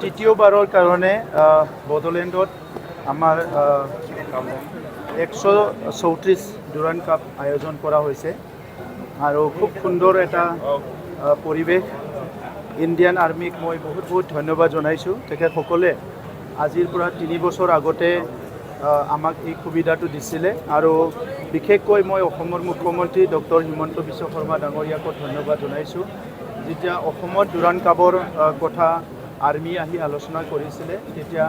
তৃতীয়বাৰৰ কাৰণে বড়োলেণ্ডত আমাৰ 134 ডুৰাণ্ড কাপ আয়োজন কৰা হৈছে আৰু খুব সুন্দৰ এটা পৰিৱেশ। ইণ্ডিয়ান আৰ্মিক মই বহুত বহুত ধন্যবাদ জনাইছোঁ। তেখেতসকলে আজিৰ পৰা 3 বছৰ আগতে আমাক এই সুবিধাটো দিছিলে আৰু বিশেষকৈ মই অসমৰ মুখ্যমন্ত্ৰী ডক্টৰ হিমন্ত বিশ্ব শৰ্মা ডাঙৰীয়াক ধন্যবাদ জনাইছোঁ। যেতিয়া অসমত ডুৰাণ্ড কাপৰ কথা আৰ্মি আহি আলোচনা কৰিছিলে তেতিয়া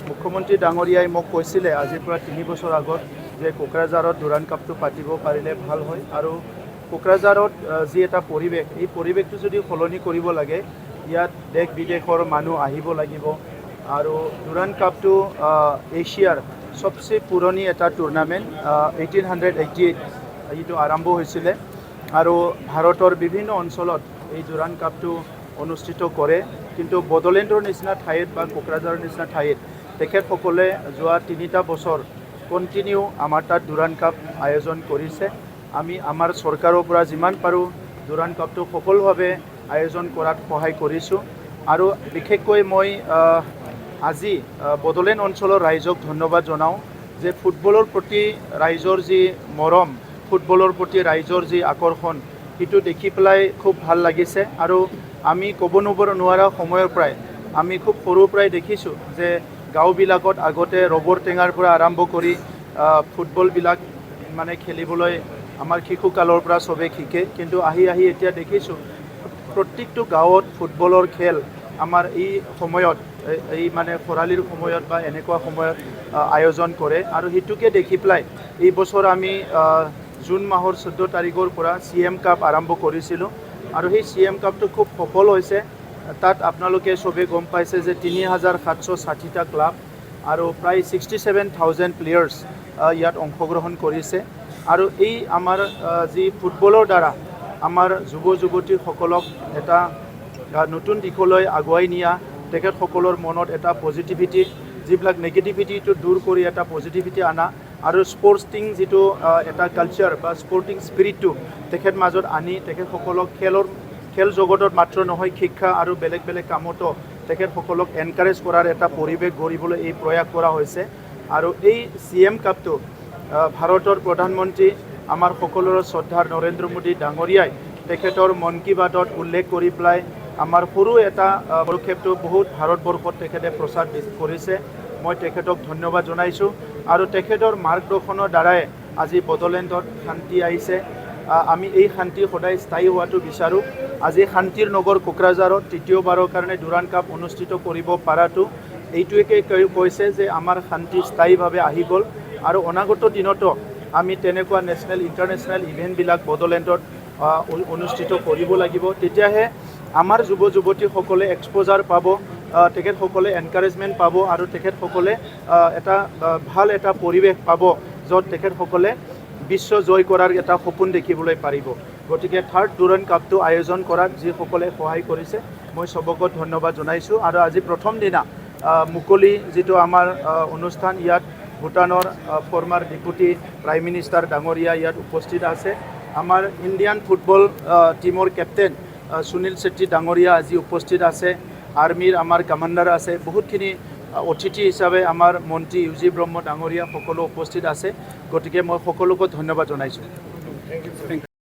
মুখ্যমন্ত্ৰী ডাঙৰীয়াই মোক কৈছিলে আজিৰ পৰা 3 বছৰ আগত যে কোকৰাঝাৰত ডুৰাণ্ড কাপটো পাতিব পাৰিলে ভাল হয় আৰু কোকৰাঝাৰত যি এটা পৰিৱেশ, এই পৰিৱেশটো যদি সলনি কৰিব লাগে ইয়াত দেশ বিদেশৰ মানুহ আহিব লাগিব আৰু ডুৰাণ্ড কাপটো এছিয়াৰ সবচে পুৰণি এটা টুৰ্ণামেণ্ট। 1888 এইটো আৰম্ভ হৈছিলে আৰু ভাৰতৰ বিভিন্ন অঞ্চলত এই ডুৰাণ্ড কাপটো অনুষ্ঠিত কৰে। কিন্তু বড়োলেণ্ডৰ নিচিনা ঠাইত বা কোকৰাঝাৰৰ নিচিনা ঠাইত তেখেতসকলে যোৱা 3টা বছৰ কণ্টিনিউ আমাৰ তাত ডুৰাণ্ড কাপ আয়োজন কৰিছে। আমি আমাৰ চৰকাৰৰ পৰা যিমান পাৰোঁ ডুৰাণ্ড কাপটো সফলভাৱে আয়োজন কৰাত সহায় কৰিছোঁ আৰু বিশেষকৈ মই আজি বড়োলেণ্ড অঞ্চলৰ ৰাইজক ধন্যবাদ জনাওঁ যে ফুটবলৰ প্ৰতি ৰাইজৰ যি মৰম, ফুটবলৰ প্ৰতি ৰাইজৰ যি আকৰ্ষণ, সেইটো দেখি পেলাই খুব ভাল লাগিছে আৰু আমি ক'ব নোৱাৰা সময়ৰ পৰাই আমি খুব সৰুৰ পৰাই দেখিছোঁ যে গাঁওবিলাকত আগতে ৰবৰ টেঙাৰ পৰা আৰম্ভ কৰি ফুটবলবিলাক মানে খেলিবলৈ আমাৰ শিশুকালৰ পৰা চবেই শিকে। কিন্তু আহি এতিয়া দেখিছোঁ প্ৰত্যেকটো গাঁৱত ফুটবলৰ খেল আমাৰ এই সময়ত এই মানে খৰালিৰ সময়ত বা এনেকুৱা সময়ত আয়োজন কৰে আৰু সেইটোকে দেখি পেলাই এই বছৰ আমি জুন মাহৰ 14 তাৰিখৰ পৰা CM কাপ আৰম্ভ কৰিছিলোঁ আৰু সেই CM কাপটো খুব সফল হৈছে। তাত আপোনালোকে চবেই গম পাইছে যে 3760টা ক্লাব আৰু প্ৰায় 67,000 প্লেয়াৰ্ছ ইয়াত অংশগ্ৰহণ কৰিছে আৰু এই আমাৰ যি ফুটবলৰ দ্বাৰা আমাৰ যুৱ যুৱতীসকলক এটা নতুন দিশলৈ আগুৱাই নিয়া, তেখেতসকলৰ মনত এটা পজিটিভিটি, যিবিলাক নেগেটিভিটিটো দূৰ কৰি এটা পজিটিভিটি আনা আৰু স্পৰ্টছিং যিটো এটা কালচাৰ বা স্পৰ্টিং স্পিৰিটটো তেখেত মাজত আনি তেখেতসকলক খেল জগতত মাত্ৰ নহয় শিক্ষা আৰু বেলেগ বেলেগ কামতো তেখেতসকলক এনকাৰেজ কৰাৰ এটা পৰিৱেশ গঢ়িবলৈ এই প্ৰয়াস কৰা হৈছে। আৰু এই CM কাপটো ভাৰতৰ প্ৰধানমন্ত্ৰী আমাৰ সকলোৰে শ্ৰদ্ধাৰ নৰেন্দ্ৰ মোদী ডাঙৰীয়াই তেখেতৰ মন কী বাতত উল্লেখ কৰি পেলাই আমাৰ সৰু এটা পদক্ষেপটো বহুত ভাৰতবৰ্ষত তেখেতে প্ৰচাৰ কৰিছে। মই তেখেতক ধন্যবাদ জনাইছোঁ আৰু তেখেতৰ মাৰ্গদৰ্শনৰ দ্বাৰাই আজি বড়োলেণ্ডত শান্তি আহিছে। আমি এই শান্তি সদায় স্থায়ী হোৱাটো বিচাৰোঁ। আজি শান্তিৰ নগৰ কোকৰাঝাৰত তৃতীয়বাৰৰ কাৰণে ডুৰাণ্ড কাপ অনুষ্ঠিত কৰিব পৰাটো এইটোৱে কৈছে যে আমাৰ শান্তি স্থায়ীভাৱে আহি গ'ল আৰু অনাগত দিনতো আমি তেনেকুৱা নেশ্যনেল ইণ্টাৰনেশ্যনেল ইভেণ্টবিলাক বড়োলেণ্ডত অনুষ্ঠিত কৰিব লাগিব। তেতিয়াহে আমাৰ যুৱ যুৱতীসকলে এক্সপ'জাৰ পাব, তেখেতসকলে এনকাৰেজমেণ্ট পাব আৰু তেখেতসকলে এটা ভাল এটা পৰিৱেশ পাব য'ত তেখেতসকলে বিশ্ব জয় কৰাৰ এটা সপোন দেখিবলৈ পাৰিব। গতিকে 3rd ডুৰাণ্ড কাপটো আয়োজন কৰাত যিসকলে সহায় কৰিছে মই চবকে ধন্যবাদ জনাইছোঁ আৰু আজি প্ৰথম দিনা মুকলি যিটো আমাৰ অনুষ্ঠান, ইয়াত ভূটানৰ ফৰ্মাৰ ডেপুটি প্ৰাইম মিনিষ্টাৰ ডাঙৰীয়া ইয়াত উপস্থিত আছে। আমাৰ ইণ্ডিয়ান ফুটবল টিমৰ কেপ্টেইন সুনীল ছেত্ৰী ডাঙৰীয়া আজি উপস্থিত আছে। আৰ্মিৰ আমাৰ কমাণ্ডাৰ আছে। বহুতখিনি অতিথি হিচাপে আমাৰ মন্ত্ৰী UG ব্ৰহ্ম ডাঙৰীয়া সকলো উপস্থিত আছে। গতিকে মই সকলোকে ধন্যবাদ জনাইছোঁ।